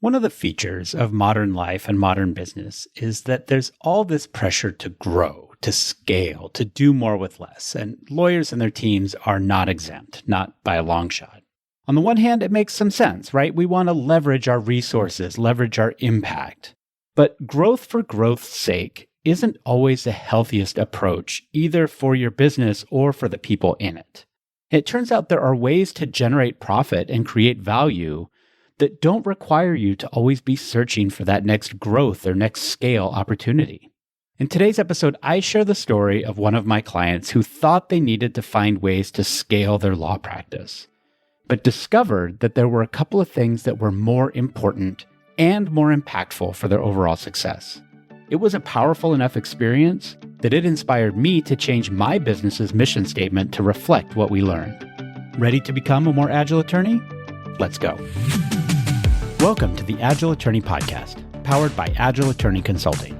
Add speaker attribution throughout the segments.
Speaker 1: One of the features of modern life and modern business is that there's all this pressure to grow, to scale, to do more with less, and lawyers and their teams are not exempt, not by a long shot. On the one hand, it makes some sense, right? We want to leverage our resources, leverage our impact. But growth for growth's sake isn't always the healthiest approach, either for your business or for the people in it. It turns out there are ways to generate profit and create value that don't require you to always be searching for that next growth or next scale opportunity. In today's episode, I share the story of one of my clients who thought they needed to find ways to scale their law practice, but discovered that there were a couple of things that were more important and more impactful for their overall success. It was a powerful enough experience that it inspired me to change my business's mission statement to reflect what we learned. Ready to become a more agile attorney? Let's go. Welcome to the Agile Attorney Podcast, powered by Agile Attorney Consulting.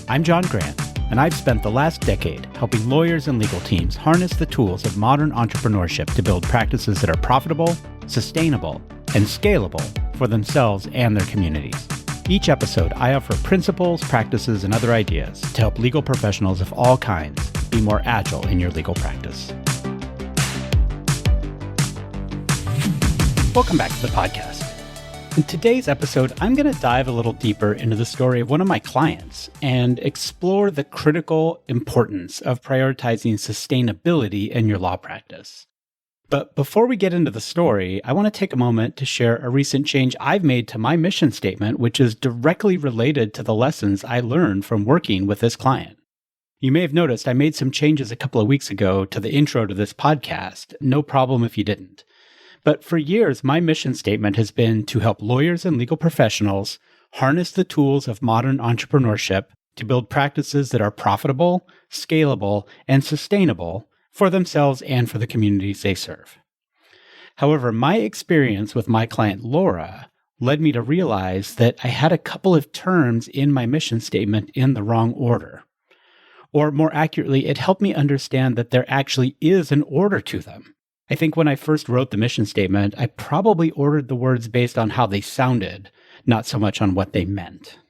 Speaker 1: I'm John Grant, and I've spent the last decade helping lawyers and legal teams harness the tools of modern entrepreneurship to build practices that are profitable, sustainable, and scalable for themselves and their communities. Each episode, I offer principles, practices, and other ideas to help legal professionals of all kinds be more agile in your legal practice. Welcome back to the podcast. In today's episode, I'm going to dive a little deeper into the story of one of my clients and explore the critical importance of prioritizing sustainability in your law practice. But before we get into the story, I want to take a moment to share a recent change I've made to my mission statement, which is directly related to the lessons I learned from working with this client. You may have noticed I made some changes a couple of weeks ago to the intro to this podcast. No problem if you didn't. But for years, my mission statement has been to help lawyers and legal professionals harness the tools of modern entrepreneurship to build practices that are profitable, scalable, and sustainable for themselves and for the communities they serve. However, my experience with my client Laura led me to realize that I had a couple of terms in my mission statement in the wrong order. Or more accurately, it helped me understand that there actually is an order to them. I think when I first wrote the mission statement, I probably ordered the words based on how they sounded, not so much on what they meant.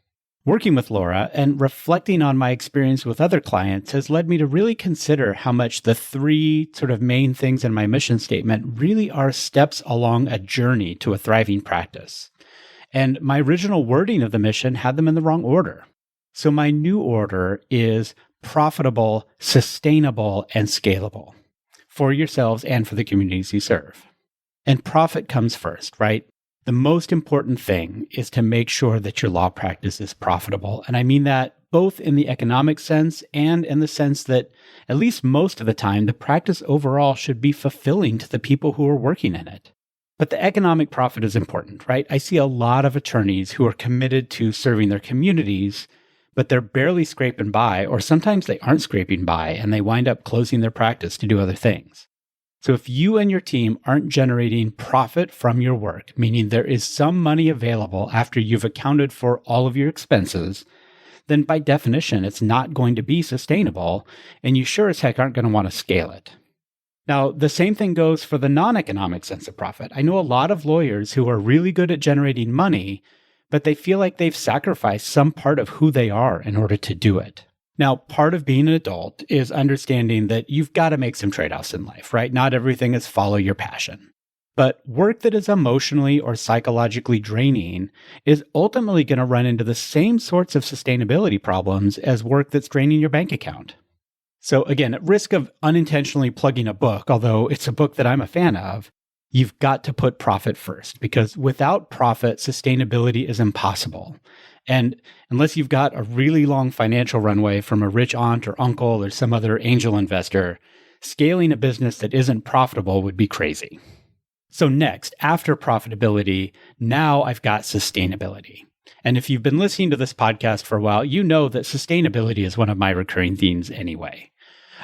Speaker 1: Working with Laura and reflecting on my experience with other clients has led me to really consider how much the three sort of main things in my mission statement really are steps along a journey to a thriving practice. And my original wording of the mission had them in the wrong order. So my new order is profitable, sustainable, and scalable for yourselves and for the communities you serve. And profit comes first, right? The most important thing is to make sure that your law practice is profitable. And I mean that both in the economic sense and in the sense that, at least most of the time, the practice overall should be fulfilling to the people who are working in it. But the economic profit is important, right? I see a lot of attorneys who are committed to serving their communities, but they're barely scraping by, or sometimes they aren't scraping by, and they wind up closing their practice to do other things. So if you and your team aren't generating profit from your work, meaning there is some money available after you've accounted for all of your expenses, then by definition, it's not going to be sustainable, and you sure as heck aren't going to want to scale it. Now, the same thing goes for the non-economic sense of profit. I know a lot of lawyers who are really good at generating money, but they feel like they've sacrificed some part of who they are in order to do it. Now, part of being an adult is understanding that you've got to make some trade-offs in life, right? Not everything is follow your passion. But work that is emotionally or psychologically draining is ultimately going to run into the same sorts of sustainability problems as work that's draining your bank account. So again, at risk of unintentionally plugging a book, although it's a book that I'm a fan of, you've got to put profit first, because without profit, sustainability is impossible. And unless you've got a really long financial runway from a rich aunt or uncle or some other angel investor, scaling a business that isn't profitable would be crazy. So next, after profitability, now I've got sustainability. And if you've been listening to this podcast for a while, you know that sustainability is one of my recurring themes anyway.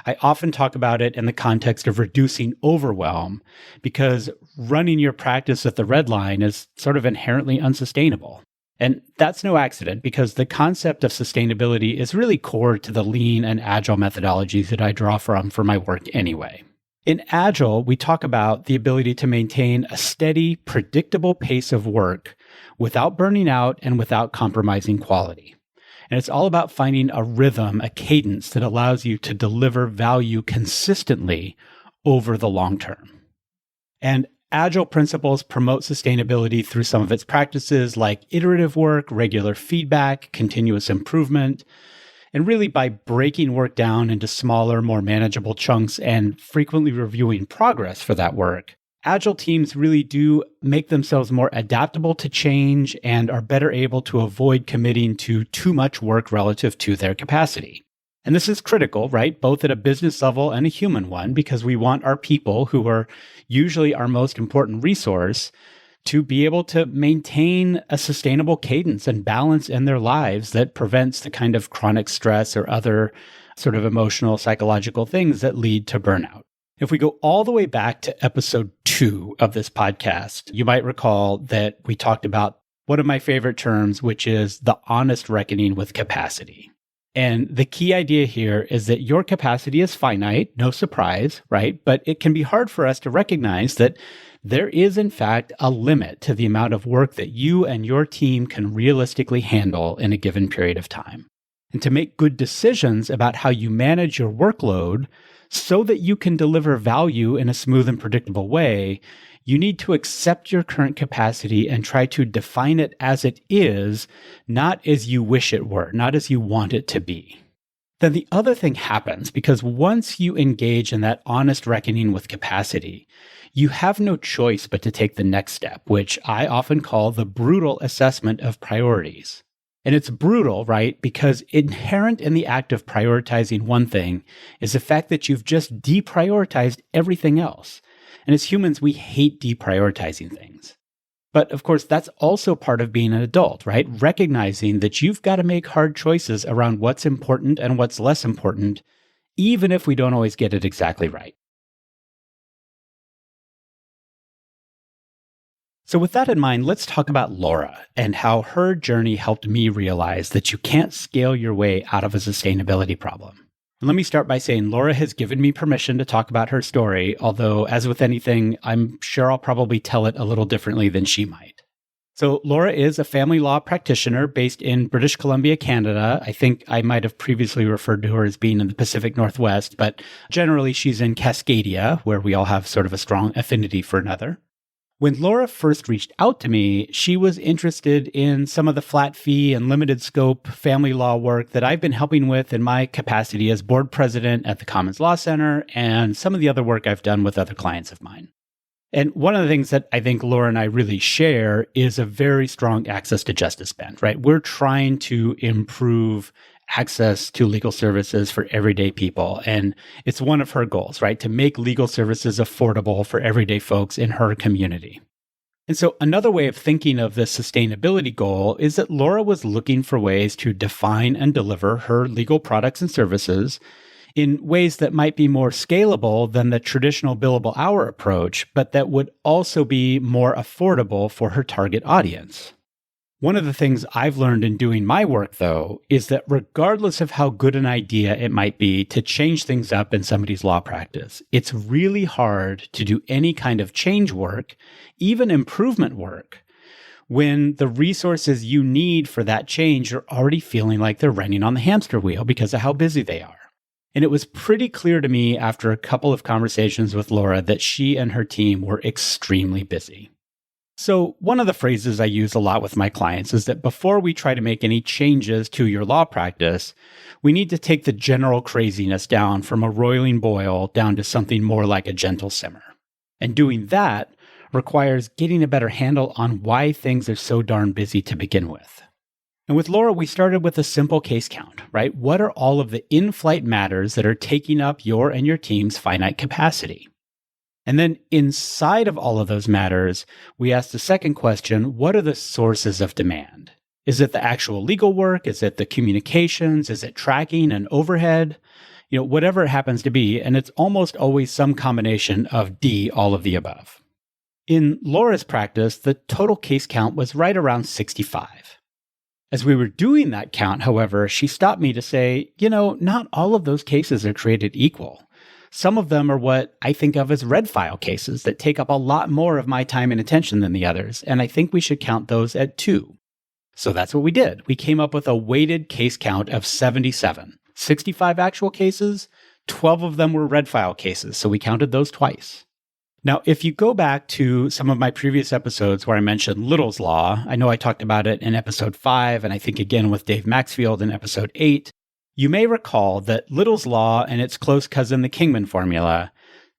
Speaker 1: I often talk about it in the context of reducing overwhelm, because running your practice at the red line is sort of inherently unsustainable. And that's no accident, because the concept of sustainability is really core to the lean and agile methodologies that I draw from for my work anyway. In Agile, we talk about the ability to maintain a steady, predictable pace of work without burning out and without compromising quality. And it's all about finding a rhythm, a cadence that allows you to deliver value consistently over the long term. And Agile principles promote sustainability through some of its practices like iterative work, regular feedback, continuous improvement, and really by breaking work down into smaller, more manageable chunks and frequently reviewing progress for that work. Agile teams really do make themselves more adaptable to change and are better able to avoid committing to too much work relative to their capacity. And this is critical, right? Both at a business level and a human one, because we want our people, who are usually our most important resource, to be able to maintain a sustainable cadence and balance in their lives that prevents the kind of chronic stress or other sort of emotional, psychological things that lead to burnout. If we go all the way back to episode 2 of this podcast, you might recall that we talked about one of my favorite terms, which is the honest reckoning with capacity. And the key idea here is that your capacity is finite, no surprise, right? But it can be hard for us to recognize that there is, in fact, a limit to the amount of work that you and your team can realistically handle in a given period of time. And to make good decisions about how you manage your workload so that you can deliver value in a smooth and predictable way, you need to accept your current capacity and try to define it as it is, not as you wish it were, not as you want it to be. Then the other thing happens, because once you engage in that honest reckoning with capacity, you have no choice but to take the next step, which I often call the brutal assessment of priorities. And it's brutal, right? Because inherent in the act of prioritizing one thing is the fact that you've just deprioritized everything else. And as humans, we hate deprioritizing things. But of course, that's also part of being an adult, right? Recognizing that you've got to make hard choices around what's important and what's less important, even if we don't always get it exactly right. So with that in mind, let's talk about Laura and how her journey helped me realize that you can't scale your way out of a sustainability problem. And let me start by saying Laura has given me permission to talk about her story, although as with anything, I'm sure I'll probably tell it a little differently than she might. So Laura is a family law practitioner based in British Columbia, Canada. I think I might have previously referred to her as being in the Pacific Northwest, but generally she's in Cascadia, where we all have sort of a strong affinity for another. When Laura first reached out to me, she was interested in some of the flat fee and limited scope family law work that I've been helping with in my capacity as board president at the Commons Law Center and some of the other work I've done with other clients of mine. And one of the things that I think Laura and I really share is a very strong access to justice bent, right? We're trying to improve access to legal services for everyday people. And it's one of her goals, right? To make legal services affordable for everyday folks in her community. And so another way of thinking of this sustainability goal is that Laura was looking for ways to define and deliver her legal products and services in ways that might be more scalable than the traditional billable hour approach, but that would also be more affordable for her target audience. One of the things I've learned in doing my work, though, is that regardless of how good an idea it might be to change things up in somebody's law practice, it's really hard to do any kind of change work, even improvement work, when the resources you need for that change are already feeling like they're running on the hamster wheel because of how busy they are. And it was pretty clear to me after a couple of conversations with Laura that she and her team were extremely busy. So one of the phrases I use a lot with my clients is that before we try to make any changes to your law practice, we need to take the general craziness down from a roiling boil down to something more like a gentle simmer. And doing that requires getting a better handle on why things are so darn busy to begin with. And with Laura, we started with a simple case count, right? What are all of the in-flight matters that are taking up your and your team's finite capacity? And then inside of all of those matters, we asked the second question, what are the sources of demand? Is it the actual legal work? Is it the communications? Is it tracking and overhead? Whatever it happens to be. And it's almost always some combination of D, all of the above. In Laura's practice, the total case count was right around 65. As we were doing that count, however, she stopped me to say, not all of those cases are created equal. Some of them are what I think of as red file cases that take up a lot more of my time and attention than the others, and I think we should count those at 2. So that's what we did. We came up with a weighted case count of 77. 65 actual cases, 12 of them were red file cases, so we counted those twice. Now, if you go back to some of my previous episodes where I mentioned Little's Law, I know I talked about it in episode 5, and I think again with Dave Maxfield in episode 8, you may recall that Little's Law and its close cousin, the Kingman formula,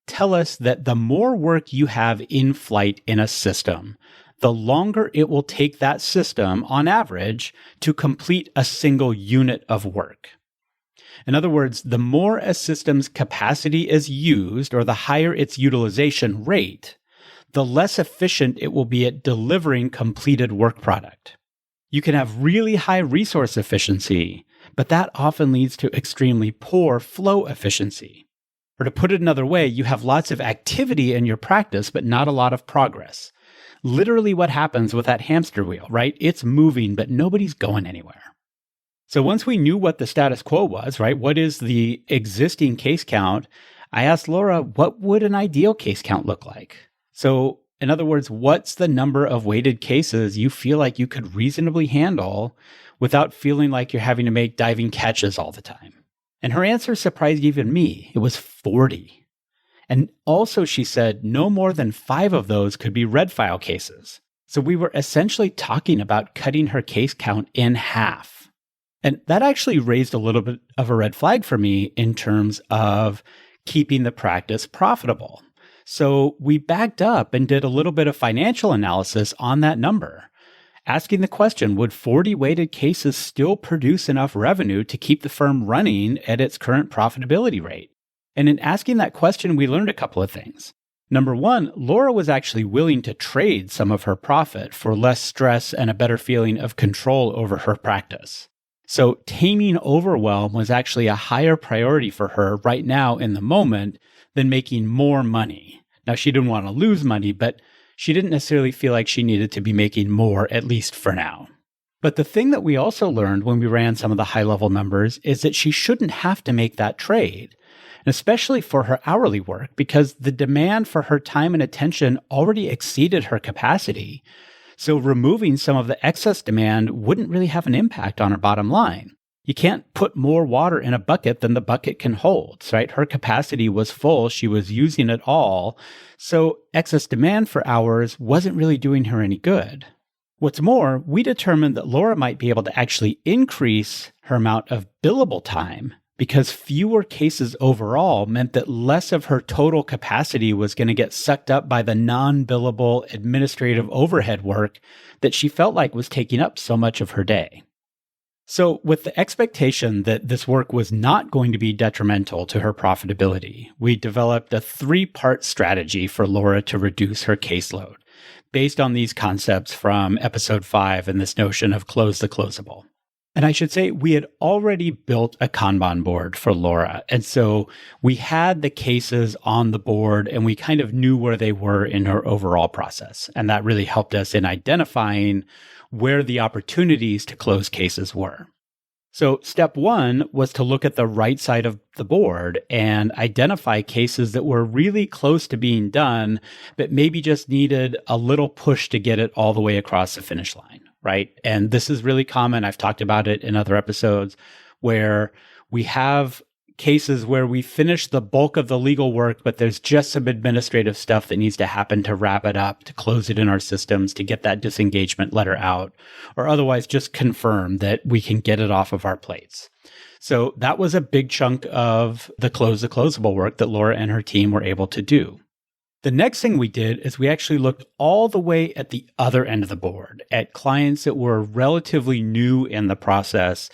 Speaker 1: tell us that the more work you have in flight in a system, the longer it will take that system, on average, to complete a single unit of work. In other words, the more a system's capacity is used, or the higher its utilization rate, the less efficient it will be at delivering completed work product. You can have really high resource efficiency, but that often leads to extremely poor flow efficiency. Or to put it another way, you have lots of activity in your practice, but not a lot of progress. Literally what happens with that hamster wheel, right? It's moving, but nobody's going anywhere. So once we knew what the status quo was, right? What is the existing case count? I asked Laura, what would an ideal case count look like? So in other words, what's the number of weighted cases you feel like you could reasonably handle without feeling like you're having to make diving catches all the time? And her answer surprised even me. It was 40. And also she said no more than 5 of those could be red file cases. So we were essentially talking about cutting her case count in half. And that actually raised a little bit of a red flag for me in terms of keeping the practice profitable. So we backed up and did a little bit of financial analysis on that number, asking the question, would 40 weighted cases still produce enough revenue to keep the firm running at its current profitability rate? And in asking that question, we learned a couple of things. Number one, Laura was actually willing to trade some of her profit for less stress and a better feeling of control over her practice. So taming overwhelm was actually a higher priority for her right now in the moment than making more money. Now, she didn't want to lose money, but she didn't necessarily feel like she needed to be making more, at least for now. But the thing that we also learned when we ran some of the high-level numbers is that she shouldn't have to make that trade, and especially for her hourly work, because the demand for her time and attention already exceeded her capacity. So removing some of the excess demand wouldn't really have an impact on her bottom line. You can't put more water in a bucket than the bucket can hold, right? Her capacity was full. She was using it all. So excess demand for hours wasn't really doing her any good. What's more, we determined that Laura might be able to actually increase her amount of billable time because fewer cases overall meant that less of her total capacity was going to get sucked up by the non-billable administrative overhead work that she felt like was taking up so much of her day. So with the expectation that this work was not going to be detrimental to her profitability, we developed a 3-part strategy for Laura to reduce her caseload based on these concepts from episode 5 and this notion of close the closable. And I should say we had already built a Kanban board for Laura. And so we had the cases on the board and we kind of knew where they were in her overall process. And that really helped us in identifying where the opportunities to close cases were. So step 1 was to look at the right side of the board and identify cases that were really close to being done, but maybe just needed a little push to get it all the way across the finish line. Right? And this is really common. I've talked about it in other episodes where we have cases where we finish the bulk of the legal work, but there's just some administrative stuff that needs to happen to wrap it up, to close it in our systems, to get that disengagement letter out, or otherwise just confirm that we can get it off of our plates. So that was a big chunk of the close the closable work that Laura and her team were able to do. The next thing we did is we actually looked all the way at the other end of the board, at clients that were relatively new in the process.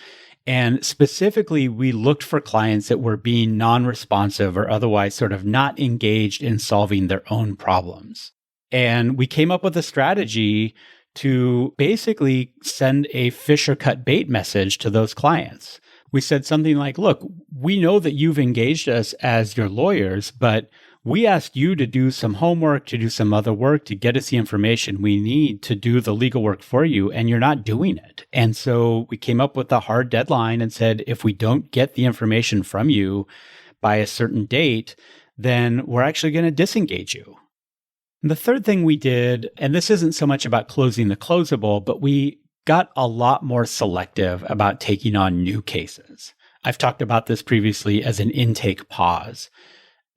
Speaker 1: And specifically, we looked for clients that were being non-responsive or otherwise sort of not engaged in solving their own problems. And we came up with a strategy to basically send a fish or cut bait message to those clients. We said something like, look, we know that you've engaged us as your lawyers, but we asked you to do some homework, to do some other work, to get us the information we need to do the legal work for you, and you're not doing it. And so we came up with a hard deadline and said, if we don't get the information from you by a certain date, then we're actually going to disengage you. And the third thing we did, and this isn't so much about closing the closable, but we got a lot more selective about taking on new cases. I've talked about this previously as an intake pause.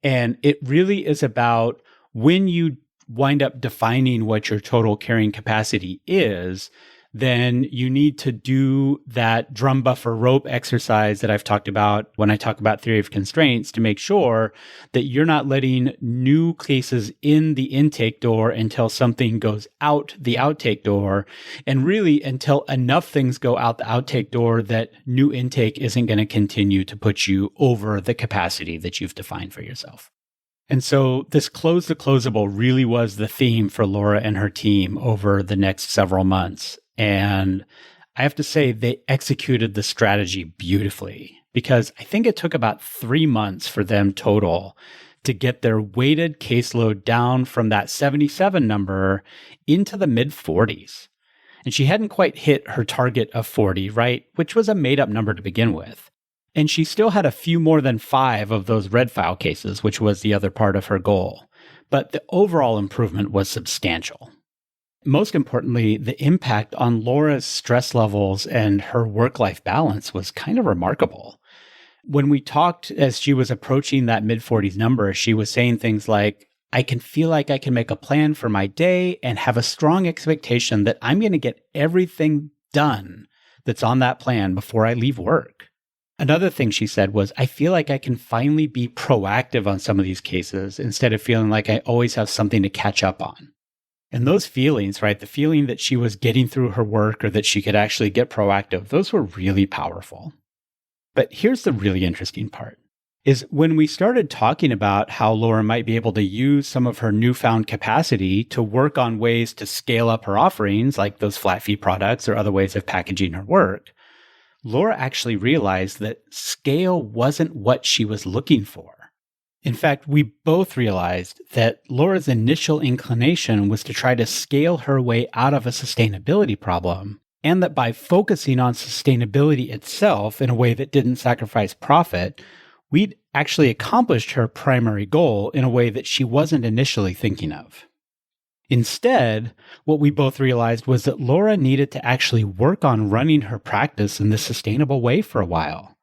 Speaker 1: And it really is about when you wind up defining what your total carrying capacity is, then you need to do that drum buffer rope exercise that I've talked about when I talk about theory of constraints to make sure that you're not letting new cases in the intake door until something goes out the outtake door, and really until enough things go out the outtake door that new intake isn't going to continue to put you over the capacity that you've defined for yourself. And so this close the closable really was the theme for Laura and her team over the next several months. And I have to say, they executed the strategy beautifully, because I think it took about 3 months for them total to get their weighted caseload down from that 77 number into the mid 40s. And she hadn't quite hit her target of 40, right? Which was a made up number to begin with. And she still had a few more than 5 of those red file cases, which was the other part of her goal. But the overall improvement was substantial. Most importantly, the impact on Laura's stress levels and her work-life balance was kind of remarkable. When we talked as she was approaching that mid-40s number, she was saying things like, I can feel like I can make a plan for my day and have a strong expectation that I'm going to get everything done that's on that plan before I leave work. Another thing she said was, I feel like I can finally be proactive on some of these cases instead of feeling like I always have something to catch up on. And those feelings, right, the feeling that she was getting through her work or that she could actually get proactive, those were really powerful. But here's the really interesting part, is when we started talking about how Laura might be able to use some of her newfound capacity to work on ways to scale up her offerings, like those flat fee products or other ways of packaging her work, Laura actually realized that scale wasn't what she was looking for. In fact, we both realized that Laura's initial inclination was to try to scale her way out of a sustainability problem, and that by focusing on sustainability itself in a way that didn't sacrifice profit, we'd actually accomplished her primary goal in a way that she wasn't initially thinking of. Instead, what we both realized was that Laura needed to actually work on running her practice in this sustainable way for a while.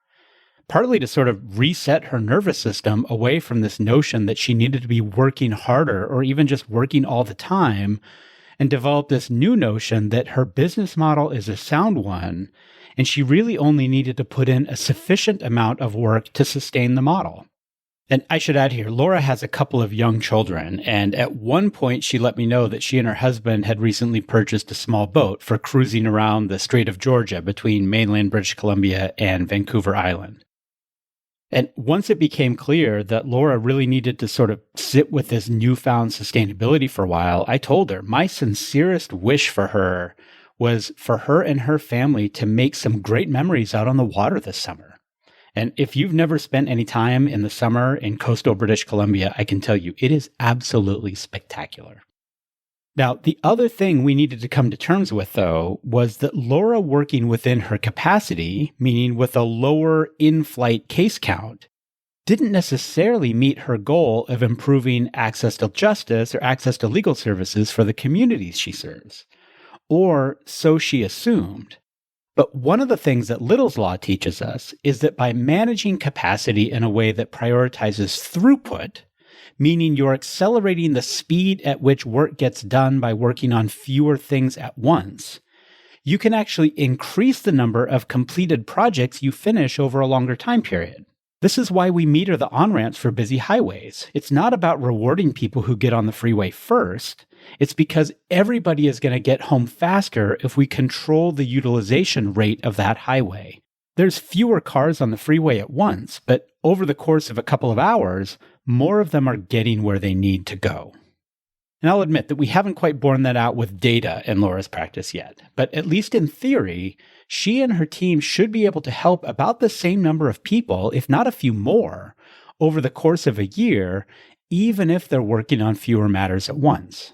Speaker 1: Partly to sort of reset her nervous system away from this notion that she needed to be working harder or even just working all the time, and develop this new notion that her business model is a sound one, and she really only needed to put in a sufficient amount of work to sustain the model. And I should add here, Laura has a couple of young children, and at one point she let me know that she and her husband had recently purchased a small boat for cruising around the Strait of Georgia between mainland British Columbia and Vancouver Island. And once it became clear that Laura really needed to sort of sit with this newfound sustainability for a while, I told her my sincerest wish for her was for her and her family to make some great memories out on the water this summer. And if you've never spent any time in the summer in coastal British Columbia, I can tell you it is absolutely spectacular. Now, the other thing we needed to come to terms with, though, was that Laura working within her capacity, meaning with a lower in-flight case count, didn't necessarily meet her goal of improving access to justice or access to legal services for the communities she serves. Or so she assumed. But one of the things that Little's Law teaches us is that by managing capacity in a way that prioritizes throughput, meaning you're accelerating the speed at which work gets done by working on fewer things at once, you can actually increase the number of completed projects you finish over a longer time period. This is why we meter the on-ramps for busy highways. It's not about rewarding people who get on the freeway first. It's because everybody is going to get home faster if we control the utilization rate of that highway. There's fewer cars on the freeway at once, but over the course of a couple of hours, more of them are getting where they need to go. And I'll admit that we haven't quite borne that out with data in Laura's practice yet, but at least in theory, she and her team should be able to help about the same number of people, if not a few more, over the course of a year, even if they're working on fewer matters at once.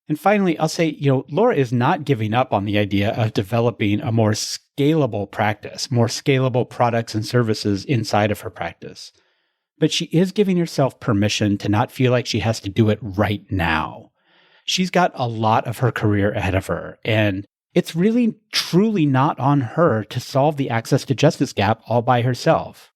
Speaker 1: And finally, I'll say, Laura is not giving up on the idea of developing a more scalable practice, more scalable products and services inside of her practice. but she is giving herself permission to not feel like she has to do it right now. She's got a lot of her career ahead of her, and it's really truly not on her to solve the access to justice gap all by herself.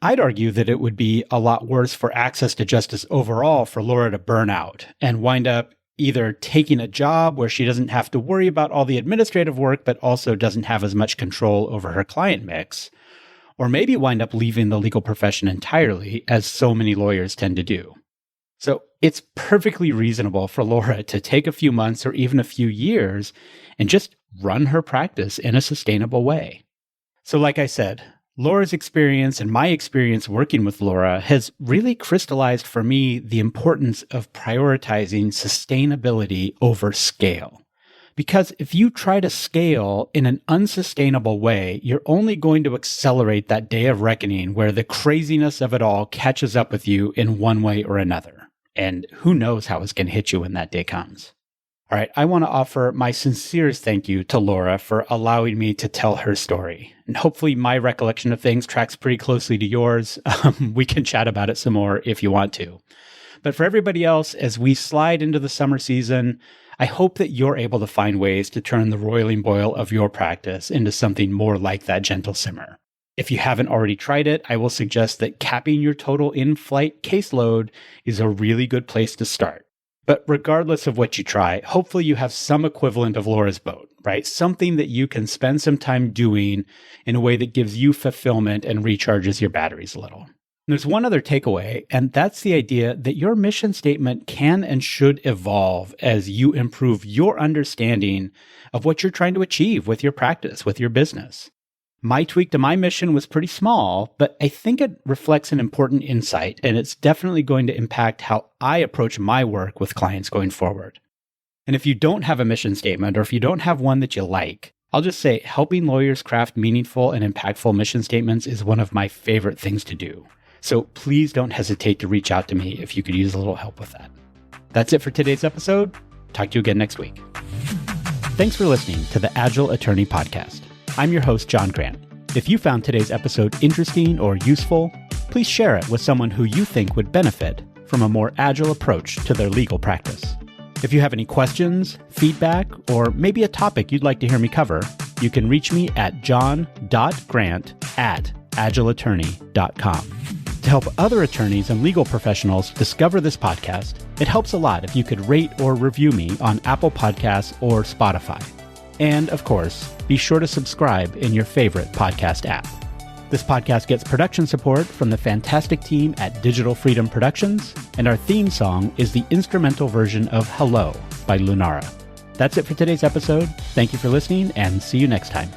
Speaker 1: I'd argue that it would be a lot worse for access to justice overall for Laura to burn out and wind up either taking a job where she doesn't have to worry about all the administrative work, but also doesn't have as much control over her client mix, or maybe wind up leaving the legal profession entirely, as so many lawyers tend to do. So it's perfectly reasonable for Laura to take a few months or even a few years and just run her practice in a sustainable way. So like I said, Laura's experience and my experience working with Laura has really crystallized for me the importance of prioritizing sustainability over scale. Because if you try to scale in an unsustainable way, you're only going to accelerate that day of reckoning where the craziness of it all catches up with you in one way or another. And who knows how it's going to hit you when that day comes. All right, I want to offer my sincerest thank you to Laura for allowing me to tell her story. And hopefully my recollection of things tracks pretty closely to yours. We can chat about it some more if you want to. But for everybody else, as we slide into the summer season, I hope that you're able to find ways to turn the roiling boil of your practice into something more like that gentle simmer. If you haven't already tried it, I will suggest that capping your total in-flight caseload is a really good place to start. But regardless of what you try, hopefully you have some equivalent of Laura's boat, right? Something that you can spend some time doing in a way that gives you fulfillment and recharges your batteries a little. There's one other takeaway, and that's the idea that your mission statement can and should evolve as you improve your understanding of what you're trying to achieve with your practice, with your business. My tweak to my mission was pretty small, but I think it reflects an important insight, and it's definitely going to impact how I approach my work with clients going forward. And if you don't have a mission statement, or if you don't have one that you like, I'll just say helping lawyers craft meaningful and impactful mission statements is one of my favorite things to do. So please don't hesitate to reach out to me if you could use a little help with that. That's it for today's episode. Talk to you again next week. Thanks for listening to the Agile Attorney Podcast. I'm your host, John Grant. If you found today's episode interesting or useful, please share it with someone who you think would benefit from a more agile approach to their legal practice. If you have any questions, feedback, or maybe a topic you'd like to hear me cover, you can reach me at john.grant@agileattorney.com. To help other attorneys and legal professionals discover this podcast, it helps a lot if you could rate or review me on Apple Podcasts or Spotify. And, of course, be sure to subscribe in your favorite podcast app. This podcast gets production support from the fantastic team at Digital Freedom Productions, and our theme song is the instrumental version of Hello by Lunara. That's it for today's episode. Thank you for listening, and see you next time.